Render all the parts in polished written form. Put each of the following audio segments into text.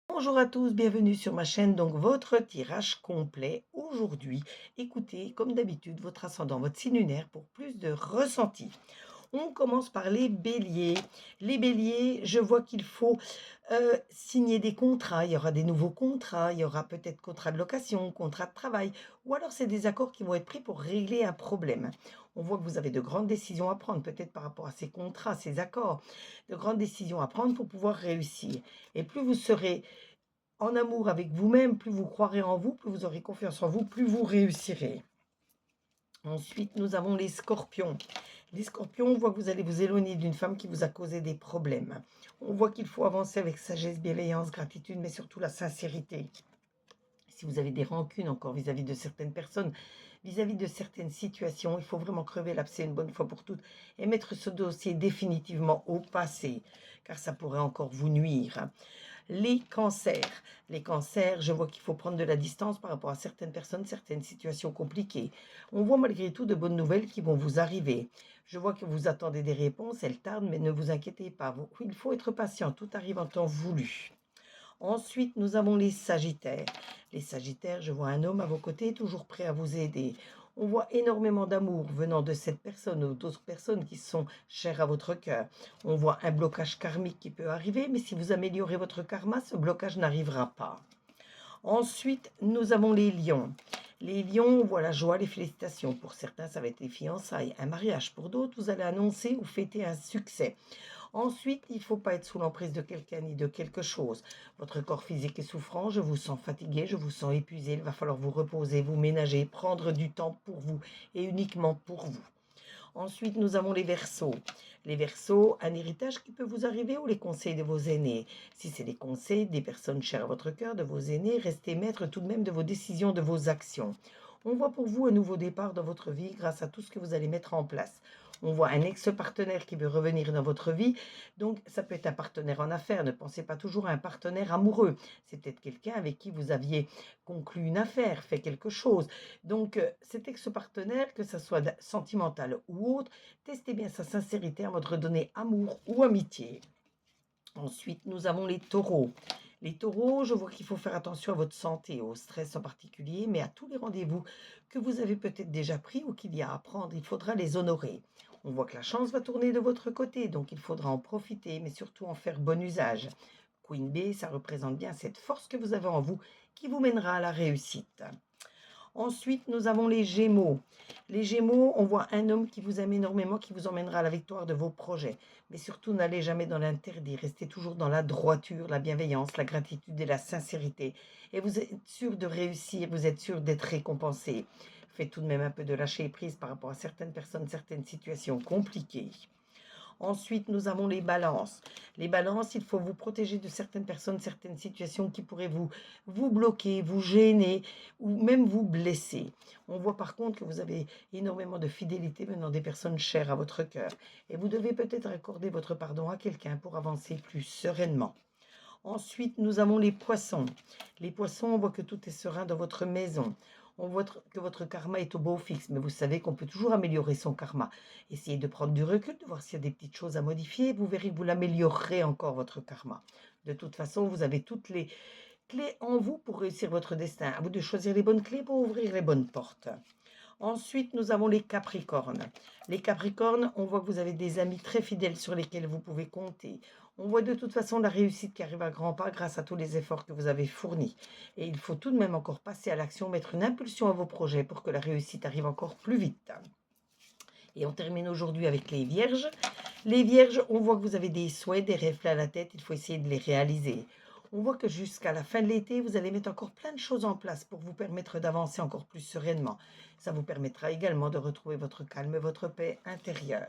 Bonjour à tous, bienvenue sur ma chaîne, donc votre tirage complet. Aujourd'hui, écoutez comme d'habitude votre ascendant, votre signe lunaire pour plus de ressenti. On commence par les béliers. Les béliers, je vois qu'il faut signer des contrats. Il y aura des nouveaux contrats, il y aura peut-être contrat de location, contrat de travail, ou alors c'est des accords qui vont être pris pour régler un problème. On voit que vous avez de grandes décisions à prendre, peut-être par rapport à ces contrats, ces accords, de grandes décisions à prendre pour pouvoir réussir. Et plus vous serez en amour avec vous-même, plus vous croirez en vous, plus vous aurez confiance en vous, plus vous réussirez. Ensuite, nous avons les scorpions. Les scorpions, on voit que vous allez vous éloigner d'une femme qui vous a causé des problèmes. On voit qu'il faut avancer avec sagesse, bienveillance, gratitude, mais surtout la sincérité. Si vous avez des rancunes encore vis-à-vis de certaines personnes, vis-à-vis de certaines situations, il faut vraiment crever l'abcès une bonne fois pour toutes et mettre ce dossier définitivement au passé, car ça pourrait encore vous nuire. Les cancers. Les cancers, je vois qu'il faut prendre de la distance par rapport à certaines personnes, certaines situations compliquées. On voit malgré tout de bonnes nouvelles qui vont vous arriver. Je vois que vous attendez des réponses, elles tardent, mais ne vous inquiétez pas. Il faut être patient, tout arrive en temps voulu. Ensuite, nous avons les sagittaires. Les sagittaires, je vois un homme à vos côtés, toujours prêt à vous aider. On voit énormément d'amour venant de cette personne ou d'autres personnes qui sont chères à votre cœur. On voit un blocage karmique qui peut arriver, mais si vous améliorez votre karma, ce blocage n'arrivera pas. Ensuite, nous avons les lions. Les lions, on voit la joie, les félicitations. Pour certains, ça va être les fiançailles, un mariage. Pour d'autres, vous allez annoncer ou fêter un succès. Ensuite, il ne faut pas être sous l'emprise de quelqu'un ni de quelque chose. Votre corps physique est souffrant, je vous sens fatigué, je vous sens épuisé. Il va falloir vous reposer, vous ménager, prendre du temps pour vous et uniquement pour vous. Ensuite, nous avons les Verseaux. Les Verseaux, un héritage qui peut vous arriver ou les conseils de vos aînés. Si c'est les conseils des personnes chères à votre cœur, de vos aînés, restez maître tout de même de vos décisions, de vos actions. On voit pour vous un nouveau départ dans votre vie grâce à tout ce que vous allez mettre en place. On voit un ex-partenaire qui veut revenir dans votre vie. Donc, ça peut être un partenaire en affaires. Ne pensez pas toujours à un partenaire amoureux. C'est peut-être quelqu'un avec qui vous aviez conclu une affaire, fait quelque chose. Donc, cet ex-partenaire, que ce soit sentimental ou autre, testez bien sa sincérité avant de redonner amour ou amitié. Ensuite, nous avons les taureaux. Les taureaux, je vois qu'il faut faire attention à votre santé, au stress en particulier, mais à tous les rendez-vous que vous avez peut-être déjà pris ou qu'il y a à prendre, il faudra les honorer. On voit que la chance va tourner de votre côté, donc il faudra en profiter, mais surtout en faire bon usage. Queen Bee, ça représente bien cette force que vous avez en vous qui vous mènera à la réussite. Ensuite, nous avons les Gémeaux. Les Gémeaux, on voit un homme qui vous aime énormément, qui vous emmènera à la victoire de vos projets. Mais surtout, n'allez jamais dans l'interdit. Restez toujours dans la droiture, la bienveillance, la gratitude et la sincérité. Et vous êtes sûr de réussir, vous êtes sûr d'être récompensé. Faites tout de même un peu de lâcher prise par rapport à certaines personnes, certaines situations compliquées. Ensuite, nous avons les balances. Les balances, il faut vous protéger de certaines personnes, certaines situations qui pourraient vous bloquer, vous gêner ou même vous blesser. On voit par contre que vous avez énormément de fidélité venant des personnes chères à votre cœur. Et vous devez peut-être accorder votre pardon à quelqu'un pour avancer plus sereinement. Ensuite, nous avons les poissons. Les poissons, on voit que tout est serein dans votre maison. On voit que votre karma est au beau fixe, mais vous savez qu'on peut toujours améliorer son karma. Essayez de prendre du recul, de voir s'il y a des petites choses à modifier. Vous verrez que vous l'améliorerez encore, votre karma. De toute façon, vous avez toutes les clés en vous pour réussir votre destin. À vous de choisir les bonnes clés pour ouvrir les bonnes portes. Ensuite, nous avons les Capricornes. Les Capricornes, on voit que vous avez des amis très fidèles sur lesquels vous pouvez compter. On voit de toute façon la réussite qui arrive à grands pas grâce à tous les efforts que vous avez fournis. Et il faut tout de même encore passer à l'action, mettre une impulsion à vos projets pour que la réussite arrive encore plus vite. Et on termine aujourd'hui avec les Vierges. Les Vierges, on voit que vous avez des souhaits, des rêves à la tête, il faut essayer de les réaliser. On voit que jusqu'à la fin de l'été, vous allez mettre encore plein de choses en place pour vous permettre d'avancer encore plus sereinement. Ça vous permettra également de retrouver votre calme et votre paix intérieure.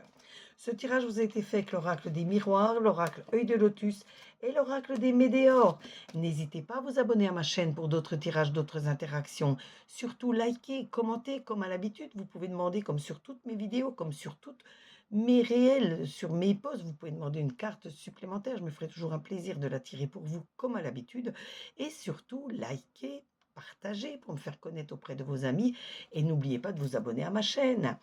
Ce tirage vous a été fait avec l'oracle des miroirs, l'oracle œil de lotus et l'oracle des météores. N'hésitez pas à vous abonner à ma chaîne pour d'autres tirages, d'autres interactions. Surtout likez, commentez comme à l'habitude. Vous pouvez demander comme sur toutes mes vidéos, comme sur toutes mes réels, sur mes posts, vous pouvez demander une carte supplémentaire. Je me ferai toujours un plaisir de la tirer pour vous comme à l'habitude. Et surtout, likez, partager, pour me faire connaître auprès de vos amis et n'oubliez pas de vous abonner à ma chaîne.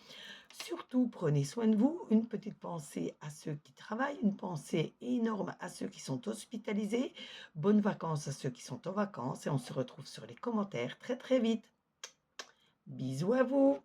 Surtout, prenez soin de vous. Une petite pensée à ceux qui travaillent, une pensée énorme à ceux qui sont hospitalisés. Bonnes vacances à ceux qui sont en vacances et on se retrouve sur les commentaires très très vite. Bisous à vous!